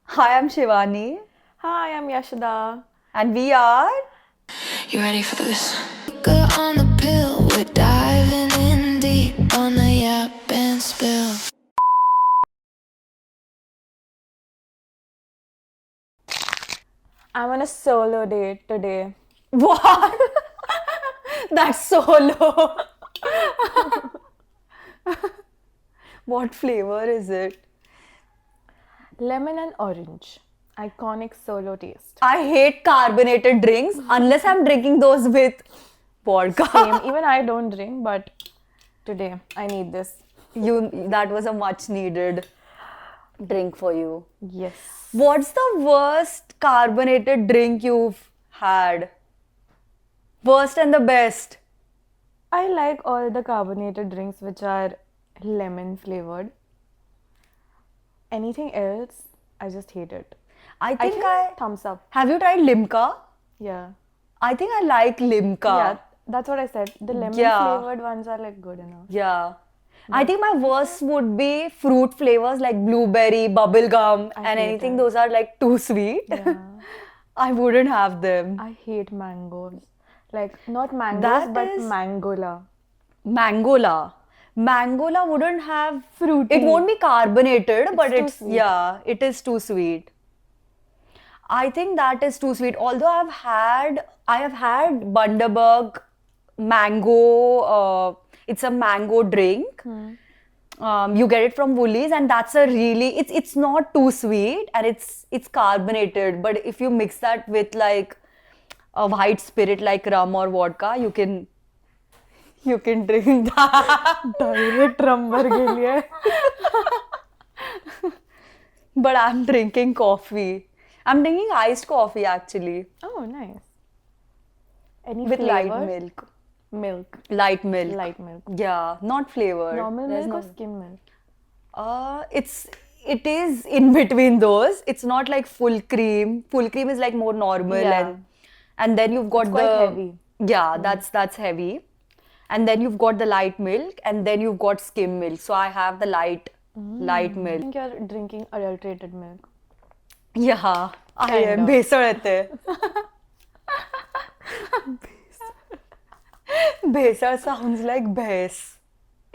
Hi, I'm Shivani, Hi, I'm Yashada. and we are. You ready for this? Good on the pill, we're diving in deep on the yap and spill. I'm on a solo date today. What? That's so low. What flavor is it? Lemon and orange. Iconic solo taste. I hate carbonated drinks unless I'm drinking those with vodka. Same. Even I don't drink, but today I need this. That was a much needed drink for you. Yes. What's the worst carbonated drink you've had? Worst and the best. I like all the carbonated drinks which are lemon flavored. Anything else, I just hate it. I think I thumbs up. have you tried Limca? Yeah. I think I like Limca. Yeah, that's what I said. The lemon Yeah. flavored ones are like good enough. Yeah. I think my worst would be fruit flavors like blueberry, bubble gum, and hate anything it. those are like too sweet. Yeah. I wouldn't have them. I hate mangoes. Like not mangoes, That but is- mangola. Mangola. Mangola wouldn't have Fruity. It won't be carbonated, but too it's sweet. yeah, it is too sweet. I think that is too sweet. Although I have had Bundaberg mango. It's a mango drink. You get it from Woolies, and that's a really it's not too sweet and it's carbonated. But if you mix that with like a white spirit like rum or vodka, you can drink that. Direct rum भर के लिए But I'm drinking coffee. I'm drinking iced coffee actually Oh, nice. Any with flavor? light milk. Milk. Light milk. Light milk. Yeah, not flavored. Normal There's milk or no- skim milk? It is in between those. It's not like full cream. Full cream is like more normal Yeah. and then you've got It's quite heavy. Yeah, that's heavy. And then you've got the light milk and then you've got skim milk. So I have the light I milk. think you're drinking adulterated milk. Yeah, I Kind am. of. भेसळ येते. भेसळ sounds like bhais.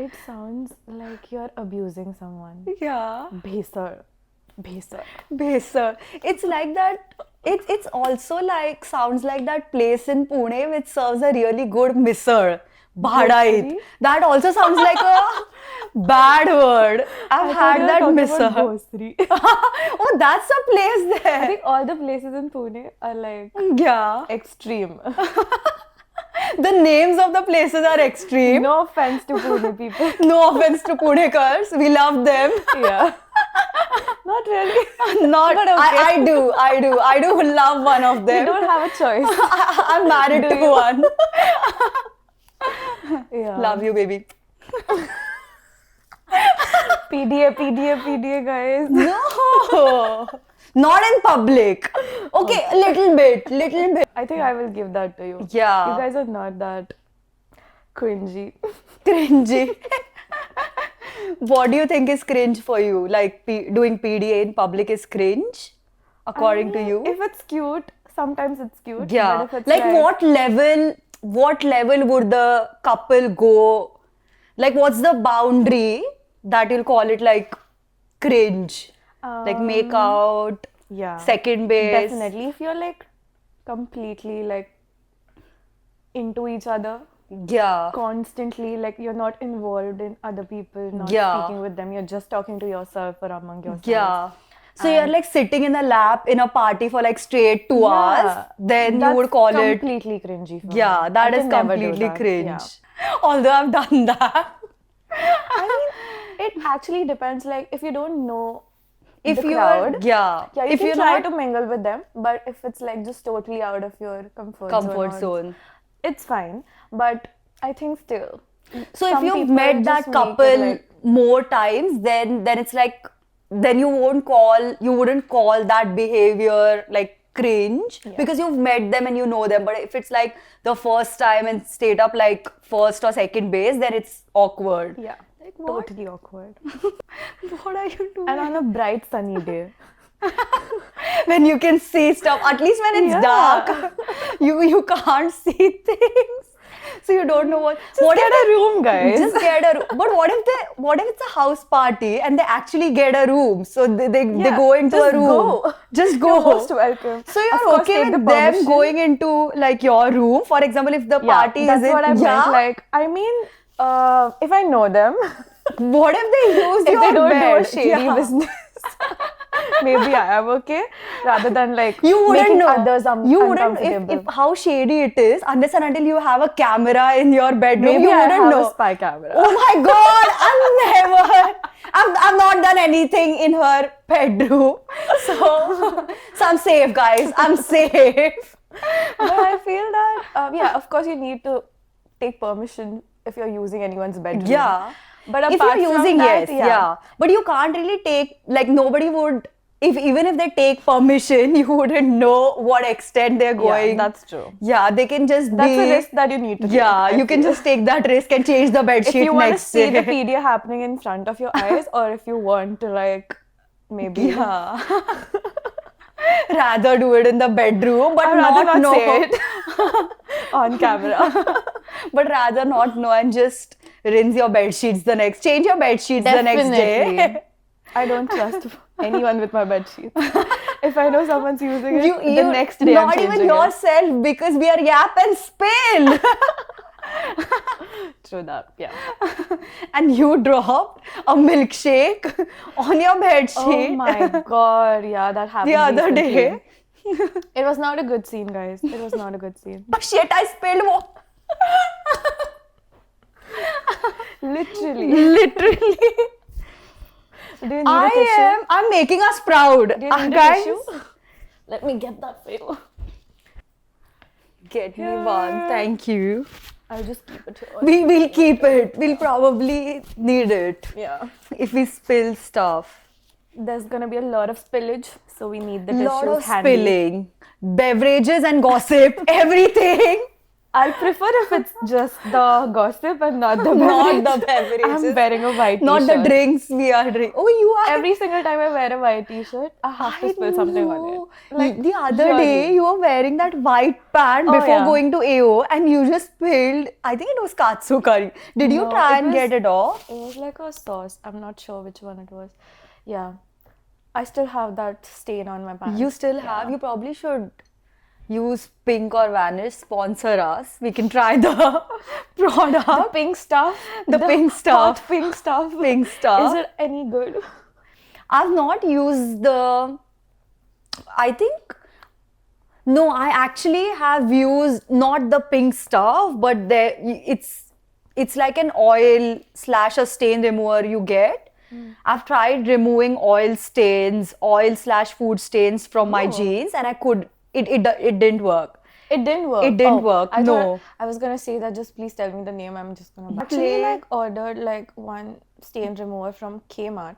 It sounds like you're abusing someone. Yeah. Bhesar. Bhesar. Bhesar. It's like that. It's also like sounds like that place in Pune which serves a really good misal. Bhadait. Bhosri? That also sounds like a bad word. I've had that misal. Bhosri. Oh, that's a place I there. think all the places in Pune are like Yeah. extreme. The names of the places are extreme. No offense to Pune people. No offense to Punekars. We love them. Yeah. Not really. Not. But okay. I do love one of You them. don't have a choice. I'm married to one. Yeah. Love you, baby. PDA, guys. No, not in public. Okay, a little bit. I think I will give that to you. Yeah. You guys are not that cringy. Cringy. What do you think is cringe for you? Like doing PDA in public is cringe, according to you? If it's cute, sometimes it's cute. Yeah. But if it's Like what level would the couple go? Like what's the boundary that you'll call it like cringe? Like make out, Yeah. second base. Definitely. If you're like completely like into each other, Yeah. constantly, like you're not involved in other people, not Yeah. speaking with them, you're just talking to yourself or among yourselves. Yeah. So you're like sitting in a lap in a party for like straight 2 hours. Then you would call it. completely cringy. For Yeah, me. that I is can never do completely that. cringe. Yeah. Although I've done that. I mean, it actually depends. Like if you don't know If the you're crowd, yeah, yeah, you if can you're try not to mingle with them. But if it's like just totally out of your comfort comfort or- zone. it's fine. But I think still. So if some you've people met just that make it couple like- more times, then it's like then you wouldn't call that behavior like cringe because you've met them and you know them. But if it's like the first time and straight up like first or second base, then it's awkward. Yeah. Like what? Totally awkward. What are you doing? And on a bright sunny day. when you can see stuff. At least when it's Yeah. dark, you can't see things. So you don't know what. Just get a room, guys. Just get a room. But what if it's a house party and they actually get a room? So they Yeah, go into just a room. go. Just go. You're most welcome. So Of you're course, okay take with the them permission. going into like your room? For example, if the party that's is in what I meant. Like, I mean, if I know them, what if they use if your they don't do a bed? shady Yeah. business, maybe I am okay. Rather than like You wouldn't making know. others You wouldn't uncomfortable. if how shady it is unless and until you have a camera in your bedroom. Maybe you I wouldn't have know. a spy camera. Oh my God! I've not done anything in her bedroom, so I'm safe, guys. I'm safe. But I feel that yeah, of course you need to take permission if you're using anyone's bedroom. Yeah. But If apart you're from using, that, yes, yeah. But you can't really take, like, nobody would, even if they take permission, you wouldn't know what extent they're going. Yeah, that's true. Yeah, they can just That's be. a risk that you need to take. Yeah, I you can feel. just take that risk and change the bed If sheet you want to next see day. the PDA happening in front of your eyes, or if you want to like maybe Yeah. Rather do it in the bedroom, but I'd rather not know. say it on camera. But rather not know and just rinse your bed sheets change your bed sheets the next day. Definitely. I don't trust anyone with my bed sheets. If I know someone's using it, the next day not I'm even changing yourself, because we are yap and spill. True that, yeah. And you dropped a milkshake on your bed sheet Oh my god, yeah, that happened the other recently. day. It was not a good scene, guys. It was not a good scene. Oh shit, I spilled more. Literally. Literally. Do you need a tissue? I'm making us proud. Do you need a Guys, tissue? Let me get that for you. get me one. Thank you. I'll just keep it here. We'll keep it. We'll probably need it Yeah. if we spill stuff. There's gonna be a lot of spillage, so we need the Lot tissues of handy. spilling, beverages and gossip, everything. I'll prefer if it's just the gossip and not the Not beverage. the beverages. I'm wearing a white Not t-shirt. the drinks we are drinking. Oh, you are. Every single time I wear a white t-shirt, I have to spill something on know. it. Like the other surely. day, you were wearing that white pant Oh, before yeah. going to AO, and you just spilled. I think it was katsu curry. Did you No, try it and was- get it off? It was like a sauce. I'm not sure which one it was. Yeah. I still have that stain on my pants. You still have. You probably should use Pink or Vanish. Sponsor us. We can try the product. The pink stuff. The pink stuff. Hot pink stuff. Pink stuff. Is it any good? I've not used the. I think. No, I actually have used not the pink stuff, but it's like an oil / a stain remover you get. I've tried removing oil stains, oil / food stains from my jeans, and it didn't work. It didn't work. It didn't work, I no. thought- I was gonna say that. Just please tell me the name. I'm just gonna. Actually, like ordered like one stain remover from Kmart.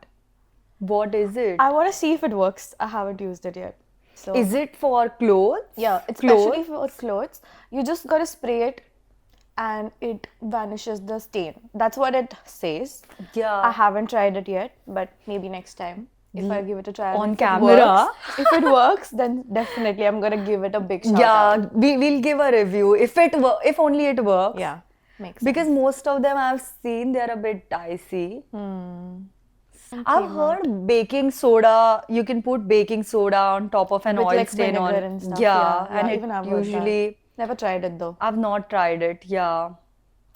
What is it? I want to see if it works. I haven't used it yet. So Is it for clothes? yeah, it's Clothes? especially for clothes. You just gotta spray it, and it vanishes the stain. That's what it says. Yeah. I haven't tried it yet, but maybe next time if I give it a try and On if it camera. works- if it works, then definitely I'm gonna give it a big shout Yeah, out. we'll give a review if only it works. Yeah, makes Because most of them I've seen they're a bit dicey. I've heard baking soda, you can put baking soda on top of an with oil like stain vinegar on. and stuff. Yeah, and even it I've heard that. usually Never tried it though. I've not tried it. Yeah.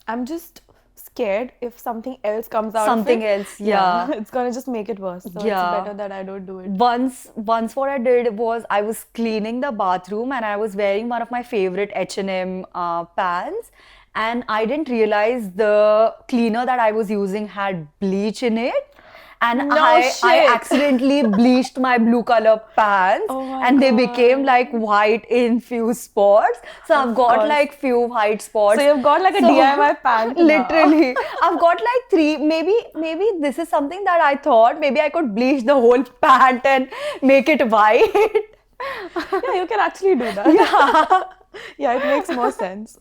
I'm just scared if something else comes out. Something of it, else, yeah. it's gonna just make it worse. So Yeah. it's better that I don't do it. Once what I did was I was cleaning the bathroom and I was wearing one of my favorite H&M pants, and I didn't realize the cleaner that I was using had bleach in it. And No I shit. accidentally bleached my blue color pants, Oh my and they God. became like white in few spots. So I've got course. like few white spots. So you've got like a DIY pant now. Literally, I've got like 3. Maybe this is something that I thought maybe I could bleach the whole pant and make it white. Yeah, you can actually do that. Yeah. Yeah, it makes more sense.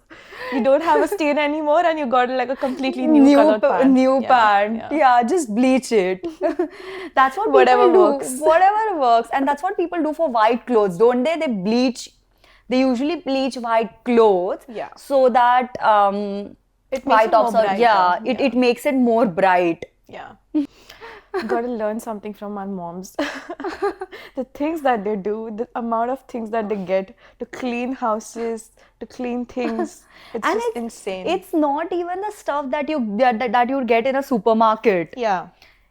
You don't have a stain anymore, and you got like a completely new colored pant. New Yeah, pant. yeah. Yeah, just bleach it. That's what Whatever people do. works. Whatever works. And that's what people do for white clothes, don't they? They bleach. They usually bleach white clothes. Yeah. So that It makes white it more tops are, brighter. yeah, it makes it more bright. Yeah. Gotta learn something from our moms. The things that they do, the amount of things that they get to clean houses, to clean things. It's And just insane. It's not even the stuff that that you get in a supermarket. yeah.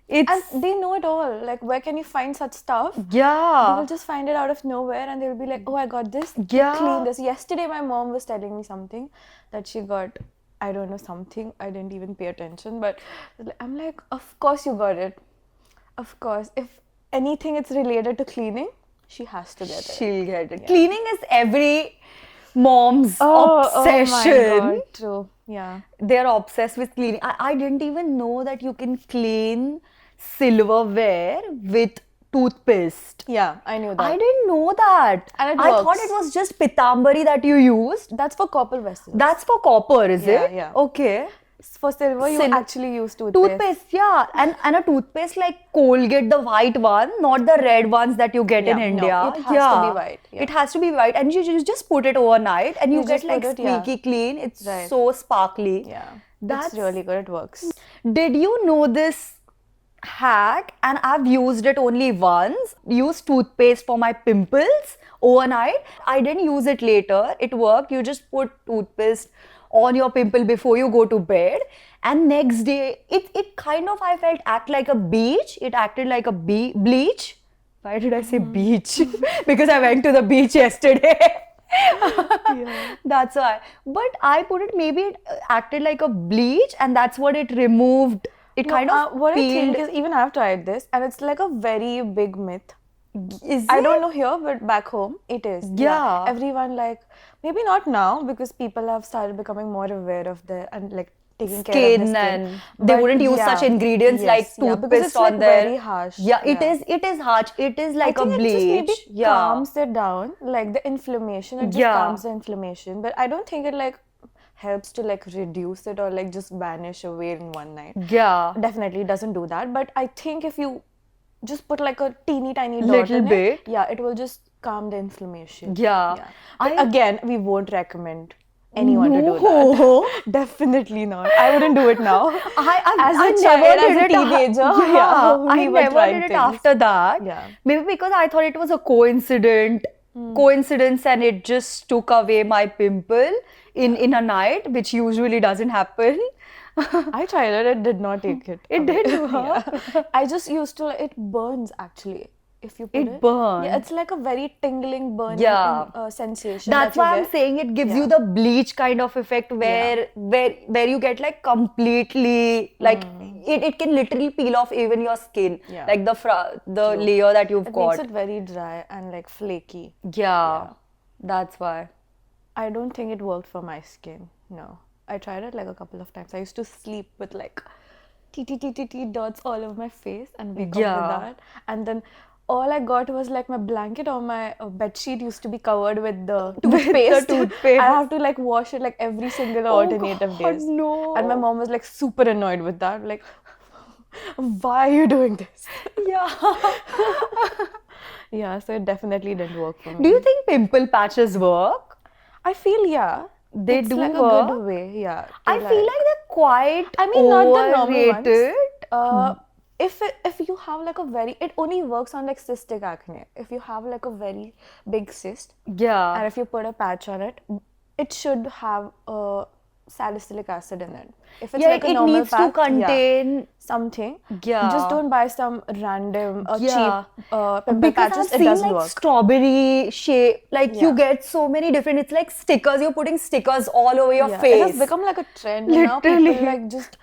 It's And they know it all. Like, where can you find such stuff? They yeah. will just find it out of nowhere and they'll be like, oh, I got this. Yeah. Clean this. Yesterday, my mom was telling me something that she got. I don't know something. I didn't even pay attention. But I'm like, of course you got it. Of course. If anything it's related to cleaning, she has to get it. She'll get it. Cleaning is every mom's Oh obsession. my God. True. Yeah. They're obsessed with cleaning. I didn't even know that you can clean silverware with toothpaste. Yeah, I knew that. I didn't know that. And it I thought works. it was just pitambari that you used. That's for copper vessels. That's for copper, is Yeah, it? yeah. Okay. For silver, you actually use toothpaste. Toothpaste, yeah. And a toothpaste like Colgate, the white one, not the red ones that you get in Yeah, no, India. it has to be white, yeah. It has to be white. And you just put it overnight and you get just like put it, yeah. squeaky clean. It's Right. so sparkly. Yeah. That's That's really good. It works. Did you know this hack? And I've used it only once. Use toothpaste for my pimples overnight. I didn't use it later. It worked. You just put toothpaste on your pimple before you go to bed, and next day it kind of, I felt, act like a beach. It acted like a bleach. Why did I say beach? Because I went to the beach yesterday. That's why. But I put it, maybe it acted like a bleach, and that's what it removed. It kind of what I peeled. think is, even I've tried this, and it's like a very big myth. Is I it? don't know here, but back home, it is. Yeah. Everyone, like, maybe not now because people have started becoming more aware of their and like taking care of their Skin, skin. and they But wouldn't use such ingredients Yes, like yeah, toothpaste because it's on like their. very harsh. Yeah, it is harsh. It is like I a think bleach. it just maybe Yeah. calms it down, like the inflammation. It just Yeah. calms the inflammation, but I don't think it like helps to like reduce it or like just vanish away in one night. Yeah. Definitely doesn't do that, but I think if you just put like a teeny tiny dot Little in bit. it, yeah, it will just calm the inflammation. Yeah. But again, we won't recommend anyone to do No. that. Definitely not. I wouldn't do it now. As a I child, never as a did it. teenager, Yeah, we I were never trying did it things. after that. Yeah. Maybe because I thought it was a coincidence, and it just took away my pimple in a night, which usually doesn't happen. I tried it. It did not take it. It away. did work. Yeah. I just used to. It burns actually. If you put It it. burns. Yeah, it's like a very tingling burning Yeah. sensation. That's that you why I'm get. saying it gives you Yeah. the bleach kind of effect where you get like completely like it can literally peel off even your skin, Yeah. like the layer that you've It got. makes it very dry and like flaky. Yeah, that's why. I don't think it worked for my skin. No. I tried it like a couple of times. I used to sleep with like t dots all over my face and wake up Yeah. with that. And then all I got was like my blanket or my bed sheet used to be covered with the toothpaste. toothpaste. I have to like wash it like every single alternative God, days. no. And my mom was like super annoyed with that. Like, why are you doing this? Yeah. Yeah, so it definitely didn't work for me. Do you think pimple patches work? I feel They it's do like work? a good way. Yeah. to, I feel like they're quite I mean, not the normal ones. overrated. If you have like a very, it only works on like cystic acne. If you have like a very big cyst, Yeah. and if you put a patch on it, it should have salicylic acid in it. If it's Yeah, like a it normal needs to patch, contain. something. Yeah. Just don't buy some random Yeah. cheap pimple Because patches. I've It seen doesn't like work. strawberry shape, like you Yeah. get so many different. It's like stickers. You're putting stickers all over your Yeah, face. it has become like a trend. Now Literally. people like just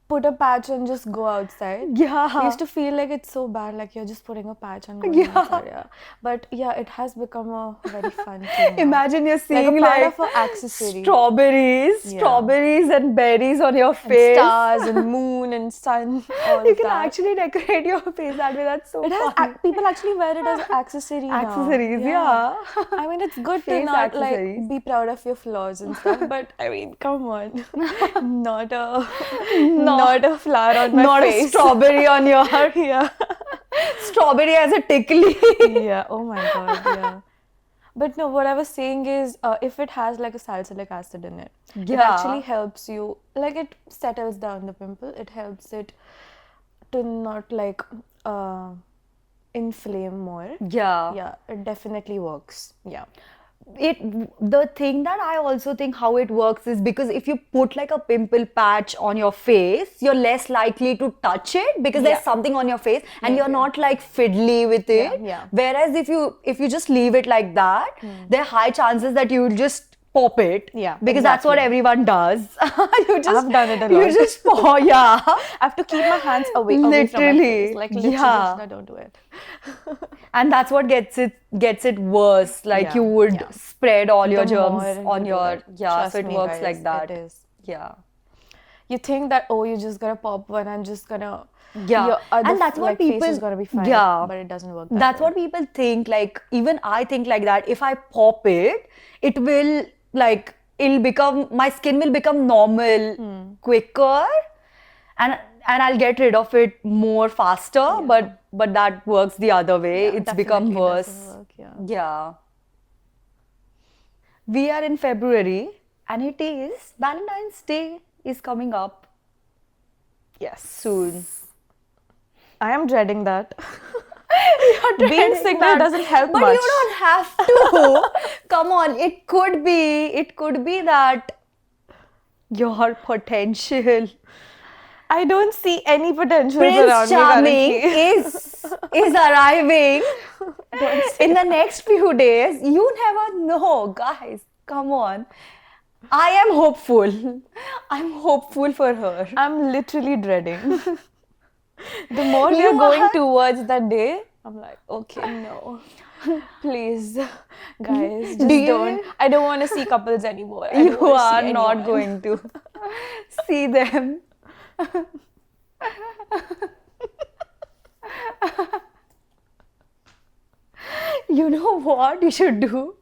put a patch and just go outside. Yeah. We used to feel like it's so bad, like you're just putting a patch and going outside. Yeah. But yeah, it has become a very fun thing. now. Imagine you're like seeing a part like of an accessory. strawberries and berries on your face. Stars and moon and sun. All You of can that. actually decorate your face that way. That's so It has fun. people actually wear it as accessory now. Accessories, yeah. I mean, it's good to Face not accessories. like be proud of your flaws and stuff, but I mean, come on, not a flower on my Not face. a strawberry on your Yeah, strawberry as a tickly. yeah. Oh my god, yeah. But no, what I was saying is, if it has like a salicylic acid in it, it Yeah. actually helps you. Like it settles down the pimple. It helps it to not like inflame more. Yeah. Yeah, it definitely works. Yeah. The thing that I also think how it works is because if you put like a pimple patch on your face, you're less likely to touch it because there's Yeah. something on your face and Yeah, you're yeah. not like fiddly with it. Yeah. Whereas if you just leave it like that, there are high chances that you'll just pop it. Yeah, Because that's what exactly. everyone does. You just I've done it a You lot. just pop, yeah. I have to keep my hands away from my Literally. face. Like literally, Yeah. no, don't do it. And that's what gets it worse. Like Yeah, you would yeah. spread all your The germs more on you do your it. yeah. Trust So it me, works guys, like that. It is. Yeah. You think that you just gonna pop one and just gonna Yeah. your other And that's what like, face people is gonna be fine. Yeah. But it doesn't work. That's way. what people think. Like even I think like that. If I pop it, it will like my skin will become normal quicker, and I'll get rid of it more faster. But that works the other way. Yeah, It's become definitely worse. doesn't work, yeah. Yeah. We are in February, and it is Valentine's Day is coming up Yes. soon. I am dreading that. Being Being single doesn't help but much. you don't have to. Come on, it could be that your potential I don't see any potential Prince around Charming me currently. is arriving in the next few days. You never know, guys. Come on. I am hopeful. I'm hopeful for her. I'm literally dreading. The more we You are going are- towards that day, I'm like, okay, no. Please, guys, just you- don't. I don't want to see couples anymore. I don't You wanna are see not anyone. going to see them. You know what you should do?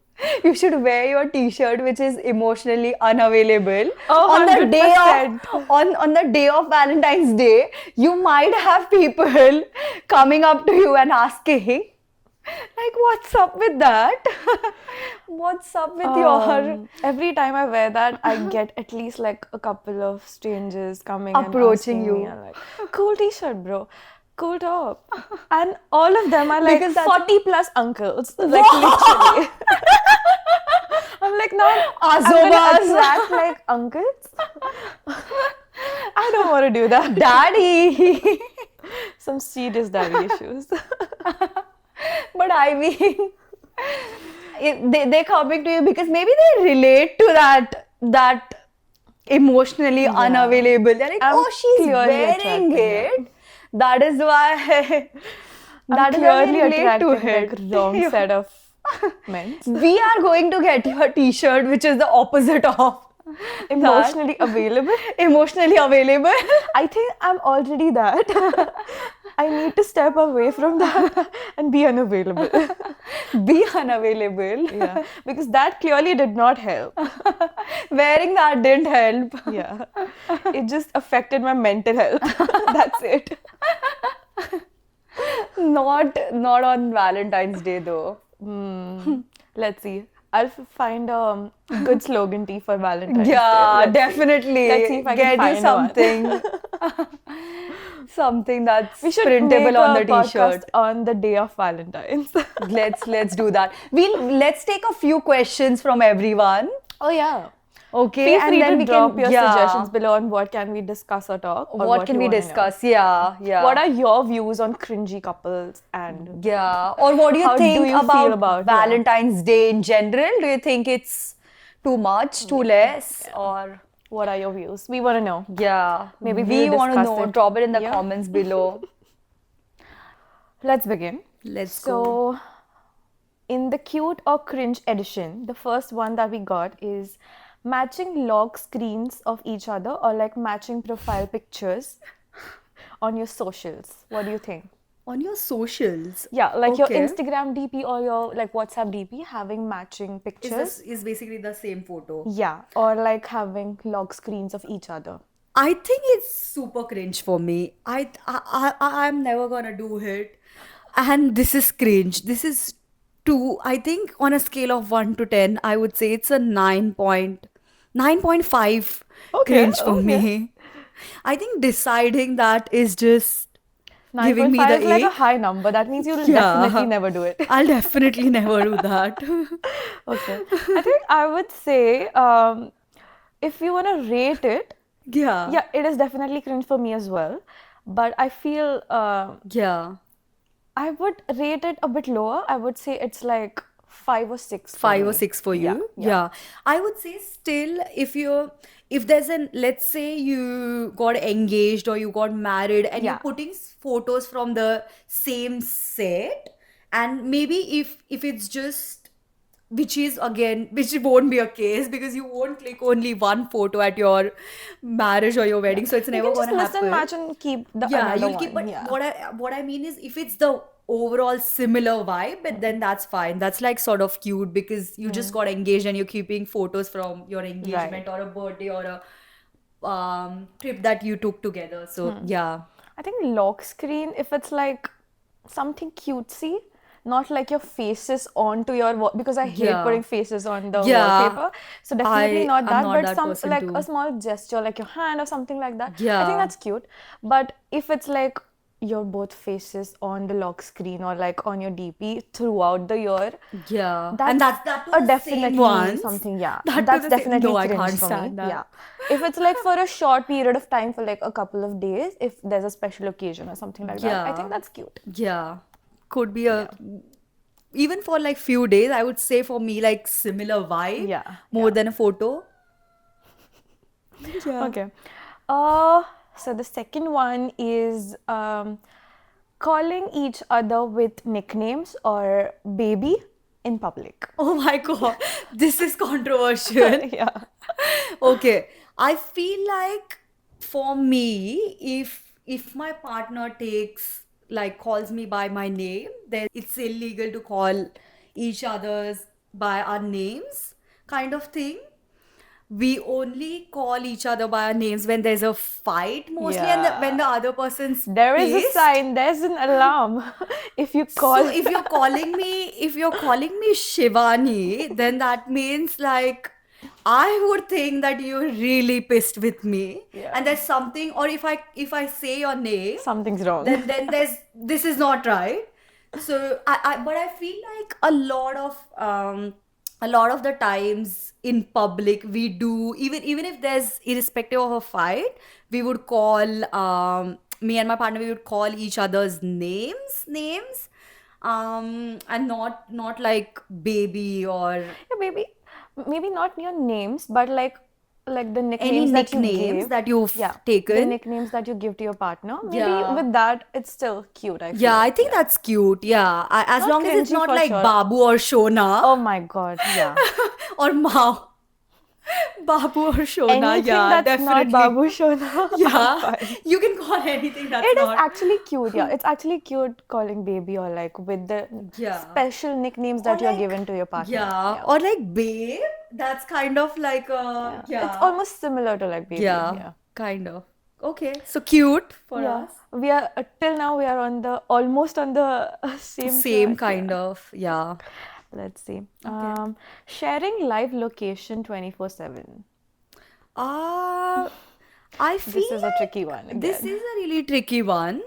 You should wear your t-shirt which is emotionally unavailable Oh, on the day 100%. of on the day of Valentine's Day. You might have people coming up to you and asking like, what's up with that? What's up with your Every time I wear that, I get at least like a couple of strangers coming Approaching and asking you. me, and like, cool t-shirt, bro. Cool top. And all of them are like Because that's- 40 plus uncles. Like literally. I'm like, now I'm Azobas. gonna attract like uncles. I don't want to do that. daddy? Some serious daddy issues. But I mean, they're coming to you because maybe they relate to that emotionally unavailable. They're like, I'm oh, she's clearly wearing attracted, it. That is why. I'm that is why we clearly relate to attracted it. like wrong set of men. We are going to get you a t-shirt which is the opposite of Emotionally available. emotionally available. I think I'm already that. I need to step away from that and be unavailable. Be unavailable. Yeah, because that clearly did not help. Wearing that didn't help. Yeah, it just affected my mental health. That's it. Not on Valentine's Day though. Let's see. I'll find a good slogan tee for Valentine's Day. Yeah, Let's see. definitely. Let's see if I Get can you find one. something. Something that's We should printable make on a the t-shirt. podcast on the day of Valentine's. Let's do that. Let's take a few questions from everyone. Oh yeah. Okay, Feel and free then to we drop can your yeah. suggestions below on what can we discuss or talk. Or What can you we wanna know. discuss? Yeah. What are your views on cringy couples and Yeah. Or what do you How do think you feel about, yeah. Valentine's Day in general? Do you think it's too much, too less, or What are your views? We want to know. Yeah. Maybe we we'll want to discuss know. it. Drop it in the Yeah. comments below. Let's begin. Let's So, go. in the cute or cringe edition, the first one that we got is matching lock screens of each other or like matching profile pictures on your socials. What do you think? On your socials. Yeah, like your Okay. Instagram DP or your like WhatsApp DP having matching pictures. Is basically the same photo. Yeah, or like having lock screens of each other. I think it's super cringe for me. I'm never gonna do it. And this is cringe. This is two. I think on a scale of 1 to 10, I would say it's a 9.5 Okay, cringe for okay. me. I think deciding that is just giving me 9.5 the is like a A. high number. That means you'll Yeah. definitely never do it. I'll definitely never do that. Okay. I think I would say if you want to rate it, Yeah. yeah, it is definitely cringe for me as well. But I feel Yeah. I would rate it a bit lower. I would say it's like 5 or 6 for 5 or me. 6 for Yeah, you. yeah. Yeah. I would say still if there's an, let's say you got engaged or you got married and Yeah. you're putting photos from the same set, and maybe if it's just, which won't be a case because you won't click only one photo at your marriage or your wedding, so it's You never can just gonna mix and happen. match and keep the Yeah, another you'll keep, one. but Yeah. what I mean is if it's the overall similar vibe, but then that's fine. That's like sort of cute because you just got engaged and you're keeping photos from your engagement or a birthday or a trip that you took together. So yeah. I think lock screen, if it's like something cutesy, not like your faces onto your because I hate Yeah. putting faces on the Yeah. wallpaper. So definitely not I'm that, not but that some person like too. a small gesture, like your hand or something like that. I Yeah. think that's cute. But if it's like your both faces on the lock screen or like on your DP throughout the year, Yeah. that's And that to a the definitely same ones. something. Yeah, That to that's the same, definitely no, I cringe can't for stand me. that. Yeah, if it's like for a short period of time, for like a couple of days, if there's a special occasion or something like that, I Yeah. think that's cute. Yeah. Could be even for like few days, I would say for me like similar vibe Yeah, more than a photo. Yeah. Okay. So the second one is calling each other with nicknames or baby in public. Oh my God, this is controversial. Yeah. Okay, I feel like for me, if my partner calls me by my name, then it's illegal to call each other's by our names, kind of thing. We only call each other by our names when there's a fight mostly, and Yeah. when the other person's There is a pissed. sign, there's an alarm. If you call So if you're calling me Shivani, then that means like I would think that you're really pissed with me, Yeah. and there's something. Or if I say your name, something's wrong. then this is not right. So but I feel like a lot of the times in public we do, even if there's irrespective of a fight, we would call me and my partner, we would call each other's names, and not like baby or Yeah, maybe not your names, but like the any nicknames that you nicknames give. that you've Yeah, the taken. nicknames that you give to your partner. Maybe Yeah. with that, it's still cute, I feel. Yeah, I think that's cute. Yeah, as Not long as it's cringy not for like sure. Babu or Shona Oh my God, yeah. or Mao. Babu or Shona. Anything Yeah, that's definitely. not Babu Shona. Yeah, you can call anything that's It is not. actually cute, yeah. It's actually cute calling baby or like with the Yeah. special nicknames that Or you're like- given to your partner. Yeah, or like babe. That's kind of like a yeah. It's almost similar to like baby. Yeah, kind of. Okay, so cute for Yeah. us. We are till now we are almost on the same Same track, kind of, yeah. Let's see. Sharing live location 24/7. I feel This is a tricky one. this again. is a really tricky one.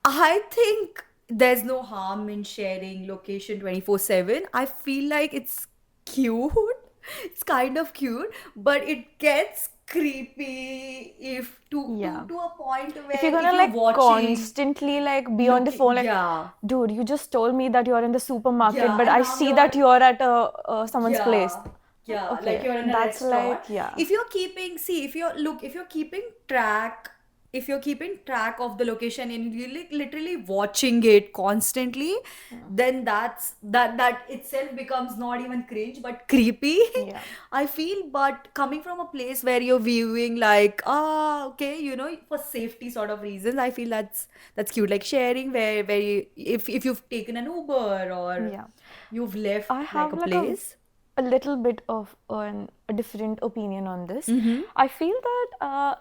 I think there's no harm in sharing location 24/7. I feel like it's cute. It's kind of cute, but it gets creepy if Yeah. to a point where If you're gonna if like watching, constantly like be on the phone, like, yeah. dude, you just told me that you're in the supermarket, Yeah, but and I now see you're- that you're at someone's Yeah. place. Yeah, Okay, like you're in a that's restaurant. like, yeah. If you're keeping, see, if you're keeping track, if you're keeping track of the location and you're like literally watching it constantly, then that itself becomes not even cringe but creepy. Yeah. I feel, but coming from a place where you're viewing like, okay, you know, for safety sort of reasons, I feel that's cute. Like sharing where you, if you've taken an Uber or Yeah. you've left I like have a like place. a little bit of a different opinion on this. Mm-hmm. I feel that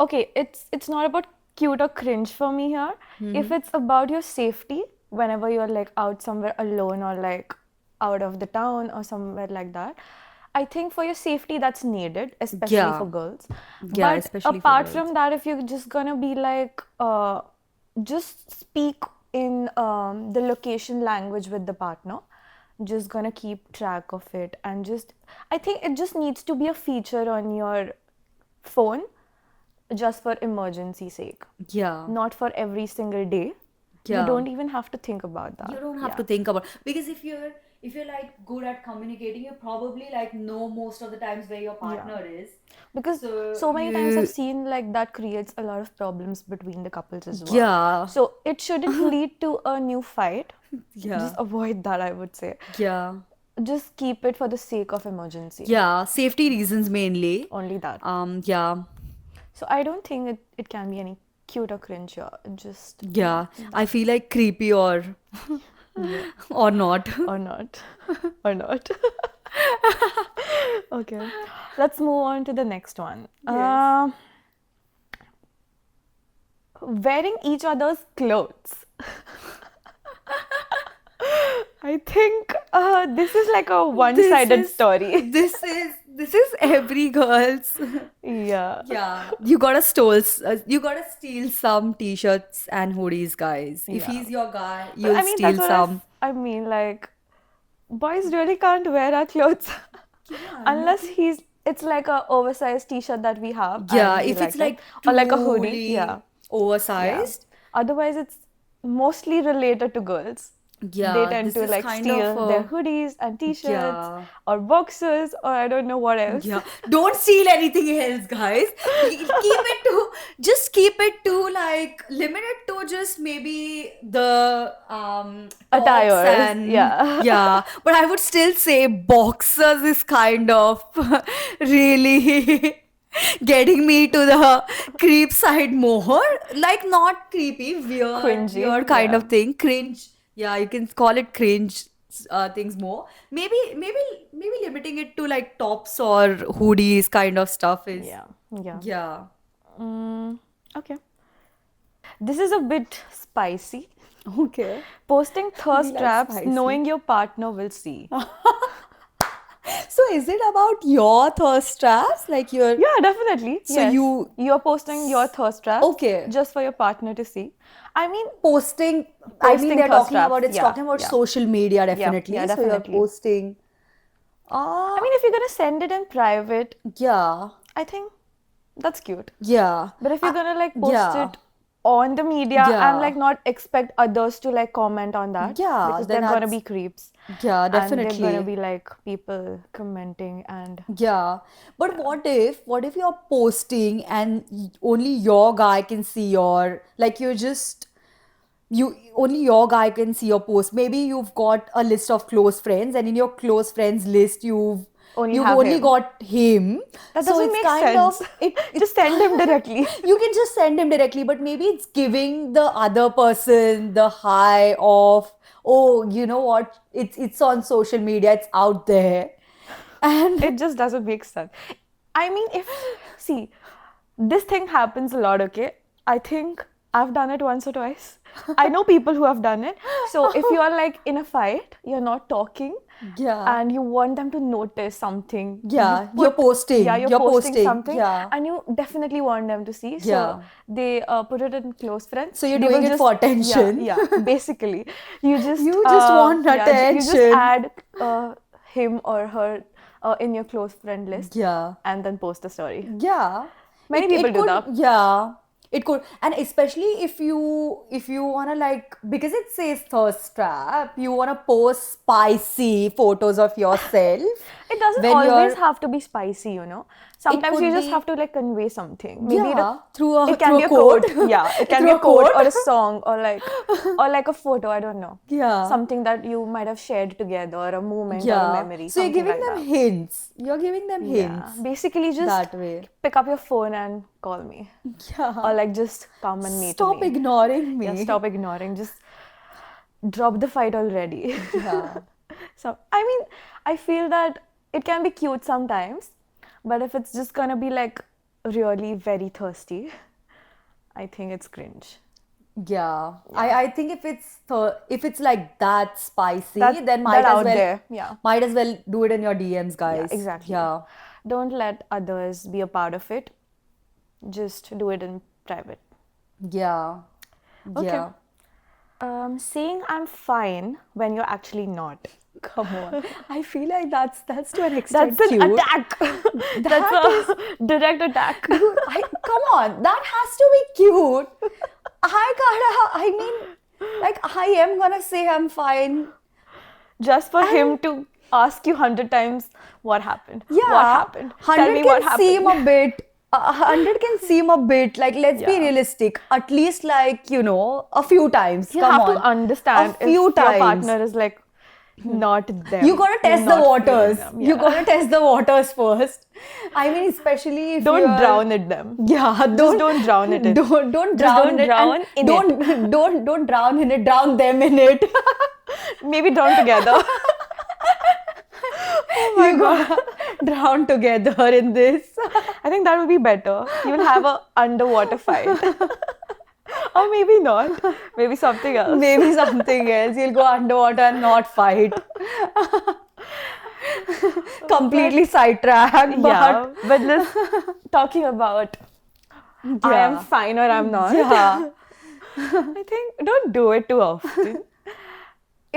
okay, it's not about cute or cringe for me here. If it's about your safety, whenever you're like out somewhere alone or like out of the town or somewhere like that, I think for your safety that's needed, especially Yeah. for girls. Yeah, But especially for apart girls. from that, if you're just gonna be like just speak in the location language with the partner, just gonna keep track of it, and just I think it just needs to be a feature on your phone just for emergency sake, Yeah. not for every single day. Yeah. You don't even have to think about that. You don't have Yeah. to think about, because if you're like good at communicating, you probably like know most of the times where your partner is. Because So so many times you- I've seen like that creates a lot of problems between the couples as well. Yeah. So it shouldn't lead to a new fight. Yeah. Just avoid that, I would say. Yeah. Just keep it for the sake of emergency. Yeah. Safety reasons mainly. Only that. Yeah. So I don't think it can be any cute or cringe here. Just Yeah. I feel like creepy or or not. or not. Or not. Okay. Let's move on to the next one. Wearing each other's clothes. I think this is like a one-sided is- story. This is every girl's. Yeah. Yeah, you gotta steal some t-shirts and hoodies, guys. If Yeah. he's your guy, But you'll I mean, steal that's what some. I mean, like, boys really can't wear our clothes unless it's like a oversized t-shirt that we have. Yeah, and we if it's like it. Or like a hoodie. truly Yeah. oversized. Otherwise, it's mostly related to girls. Yeah, They tend this to is like kind steal of their hoodies and t-shirts Yeah. or boxers or I don't know what else. Yeah, don't steal anything else, guys. Just keep it to like limit it to just maybe the tops Attires, and yeah. yeah. But I would still say boxers is kind of really getting me to the creep side more. Like not creepy, weird, Cringy, weird kind yeah. of thing. Cringe. Yeah, you can call it cringe things more. Maybe limiting it to like tops or hoodies kind of stuff is Yeah. Yeah. yeah. Okay. This is a bit spicy. Okay. Posting thirst like traps spicy. knowing your partner will see. So is it about your thirst traps? Like your Yeah, definitely. So yes. you're posting your thirst traps Okay. just for your partner to see. I mean, posting, Posting they're thirst talking about traps, it's yeah, talking about yeah. social media definitely. yeah, So you're definitely. posting. I mean, if you're gonna send it in private, Yeah. I think that's cute. Yeah. But if you're gonna like post yeah. it on the media Yeah. and like not expect others to like comment on that, Yeah, because then they're gonna that's- be creeps. Yeah, And they're definitely. gonna be like people commenting and Yeah, but what if you're posting and only your guy can see your like you only your guy can see your post. Maybe you've got a list of close friends and in your close friends list you've Only you've have only him. got him. that So doesn't it's make kind sense. of it Just send him directly. you can just send him directly, but maybe it's giving the other person the high of, oh, you know what? It's on social media, it's out there. And It just doesn't make sense. I mean, see, this thing happens a lot, okay? I think I've done it once or twice. I know people who have done it. So if you are like in a fight, you're not talking, yeah. and you want them to notice something. Yeah, you you're posting. Yeah, you're You're posting posting, something, yeah. and you definitely want them to see. So Yeah. they put it in close friends. So you're They doing will it for attention. Yeah, yeah, basically. You just want yeah, you just attention. add him or her in your close friend list Yeah. and then post a story. Yeah. Many people do could, that. Yeah. It could, and especially if you wanna like, because it says thirst trap, you wanna post spicy photos of yourself. It doesn't when always you're- have to be spicy, you know. Sometimes could you just be- have to like convey something. Maybe Yeah, through a- it can through be a a quote. quote. Yeah, it can Through be a a quote quote. or a song or like a photo. I don't know. Yeah. Something that you might have shared together, or a moment or a Yeah. memory. So you're something giving like them that. hints. You're giving them hints. Yeah. Basically, just That way. pick up your phone and call me, Yeah. or like just come and meet Stop me. ignoring me. Yeah, stop ignoring. Just drop the fight already. Yeah. So I mean, I feel that it can be cute sometimes, but if it's just gonna be like really very thirsty, I think it's cringe. Yeah. I think if it's like that spicy, That- then might that as out well there, yeah. might as well do it in your DMs, guys. Exactly. Yeah. Don't let others be a part of it. Just do it in private. Yeah. Okay. Yeah. Saying I'm fine when you're actually not. Come on. I feel like that's to an extent That's an cute. attack. That's a direct attack. Come on, that has to be cute. I mean, like, I am gonna say I'm fine. Just for him to ask you 100 times what happened. Yeah. What happened? 100 Tell me can what happened. seem a bit. 100 can seem a bit like, let's be Yeah. realistic. At least, like, a few times. You Come have on. to understand A few if times. your partner is like not them. You gotta test the You're not feeling waters. them. You Yeah. gotta test the waters first. I mean, especially if Don't you're- drown in them. Yeah, don't drown it in. Don't Just drown don't in it. drown and in don't, don't drown in it. Drown them in it. Maybe drown together. You gotta drown together in this. I think that would be better. You will have a underwater fight. Or maybe not. Maybe something else. Maybe something else. You'll go underwater and not fight. Completely sidetracked. Yeah, but let's talking about I Yeah. am fine or I'm not. Yeah. I think don't do it too often.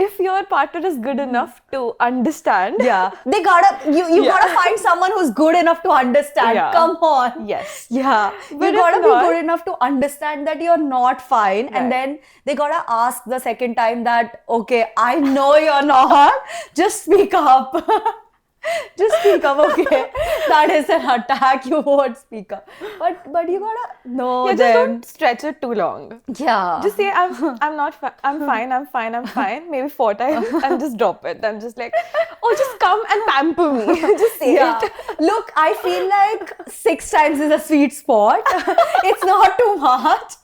If your partner is good enough to understand, Yeah. They gotta you Yeah. gotta find someone who's good enough to understand. Yeah. Come on. yes. Yeah, But you if gotta be not- good enough to understand that you're not fine, Right. and then they gotta ask the second time that, okay, I know you're not, just speak up. Just speak up, okay? That is an attack, you won't speak up. But you gotta know Yeah, just them. don't stretch it too long. Yeah. Just say I'm not I'm fine. Maybe 4 times and just drop it. I'm just like, oh, just come and pamper me. Just say Yeah. it. Look, I feel like 6 times is a sweet spot. It's not too much.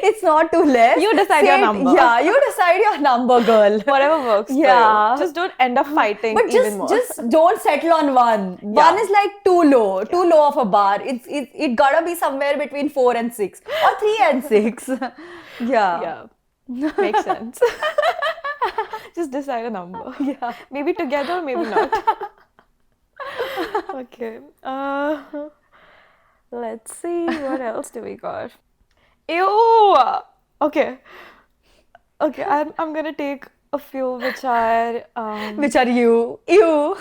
It's not too less. You decide your number. Yeah, you decide your number, girl. Whatever works for Yeah. you. Just don't end up fighting But even more. just don't settle on one. Yeah. One is like too low of a bar. It gotta be somewhere between 4 and 6 or 3 and 6. Yeah. Yeah. Makes sense. Just decide a number. Yeah. Maybe together, maybe not. Okay. Let's see. What else do we got? Ew! Okay. Okay, I'm gonna take a few which are Which are you? You.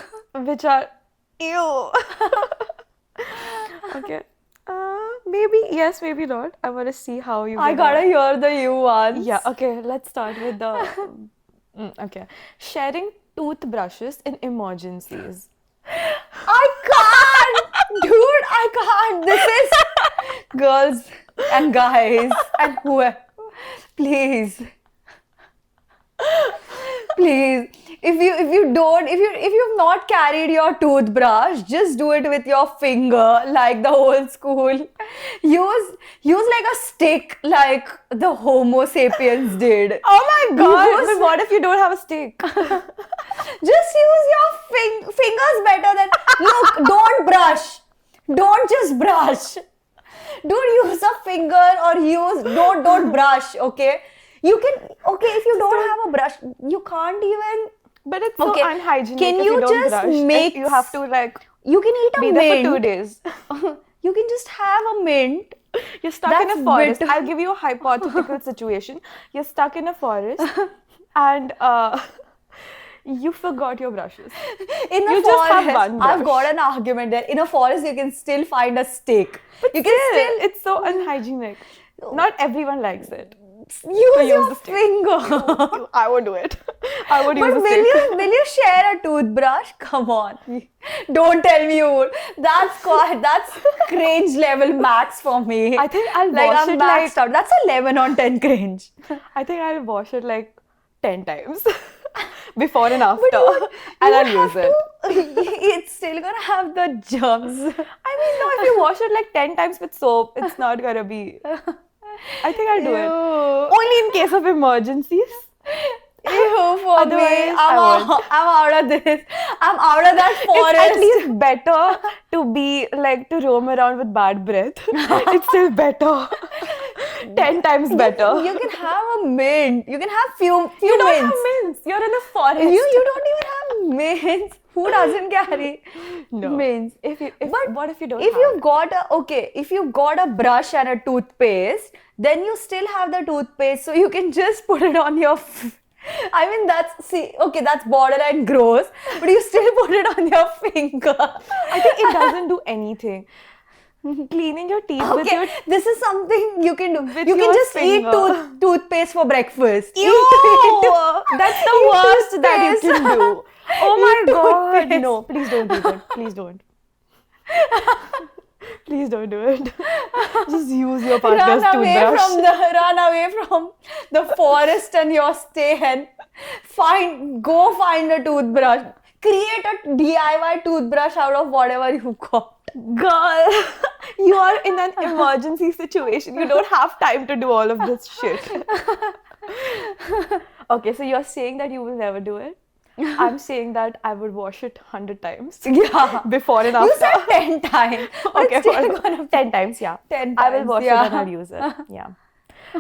which are ew. Okay. Maybe yes, maybe not. I wanna see how you. I gonna- gotta hear the you ones. Yeah, okay, let's start with the. Okay. Sharing toothbrushes in emergencies. I can't! Dude, I can't! This is girls and guys and whoever. Please. Please. If you've not carried your toothbrush, just do it with your finger like the old school. Use like a stick like the Homo sapiens did. Oh my god! Use- But what if you don't have a stick? Just use your fingers better than. Look, don't brush. Don't just brush. Don't use a finger or don't brush, okay? You can, okay, if you don't have a brush, you can't even. But it's Okay, so unhygienic can if you you don't just brush. And mix- you have to like You can eat a be mint. there for 2 days. You can just have a mint. You're stuck in That's a forest. bit- I'll give you a hypothetical situation. You're stuck in a forest and you forgot your brushes. In the You forest, just have one I've brush. got an argument there. In a forest, you can still find a stick. You can Still, still. it's so unhygienic. Not everyone likes it. Use use your the stick. finger. I would do it. I would use But a stick. will you share a toothbrush? Come on. Don't tell me you would. That's cringe level max for me. I think I'll like wash I'm it maxed like out. That's 11 on 10 cringe. I think I'll wash it like 10 times before and after, You and I'll would use have it. It's still gonna have the germs. I mean, no, if you wash it like 10 times with soap, it's not gonna be. I think I'll do it. Ew. Only in case of emergencies. Ew, for me. Otherwise, I'm out of this. I'm out of that It's forest. at least better to be like to roam around with bad breath. It's still better. 10 times better. You can have a mint. You can have few You don't mints. have mints. You're in the forest. You don't even have mints. Who doesn't carry No. mints? But what if you don't? If have you've it? got if you've got a brush and a toothpaste, then you still have the toothpaste, so you can just put it on your. I mean, that's borderline gross, but you still put it on your finger. I think it doesn't do anything. Cleaning your teeth with your This is something you can do. With You can your just finger. eat toothpaste for breakfast. Ew! That's the Eat worst that you toothpaste. can do. Oh my Eat god. toothpaste. No, please don't do that. Please don't. Please don't do it. Just use your partner's toothbrush. Run away from the forest and your stay and go find a toothbrush. Create a DIY toothbrush out of whatever you got. Girl, you are in an emergency situation. You don't have time to do all of this shit. Okay, so you're saying that you will never do it? I'm saying that I would wash it 100 times. Yeah. Before and after. You said 10 times. Okay, It's still fine. gonna 10 times, yeah. 10 I will times, wash yeah. it and I'll use it. Yeah.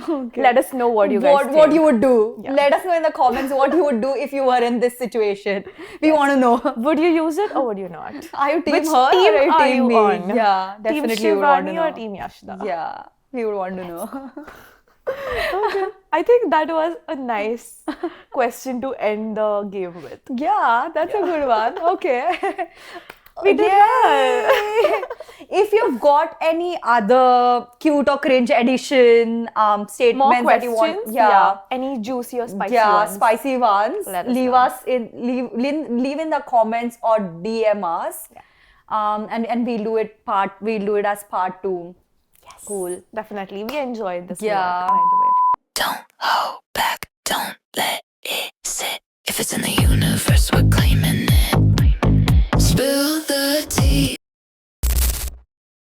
Okay. Let us know what you guys what think. you would do. Yeah. Let us know in the comments what you would do if you were in this situation. We want to know. Would you use it or would you not? Are you team Which her team or are team you me? on? Yeah, Team definitely we would want to Shivani know. or Team Yashda? Yeah, we would want to know. I think that was a nice question to end the game with. Yeah, that's a good one. Okay. We did Yay! If you've got any other cute or cringe edition statements More that questions? you want, Any juicy or spicy yeah, ones? spicy ones. Let us Leave know. us in leave in the comments or DM us. And we'll do it as part 2. Yes. Cool. Definitely. We enjoyed this Yeah. vlog, by the way. Don't hold back, don't let it sit. If it's in the universe, we're claiming.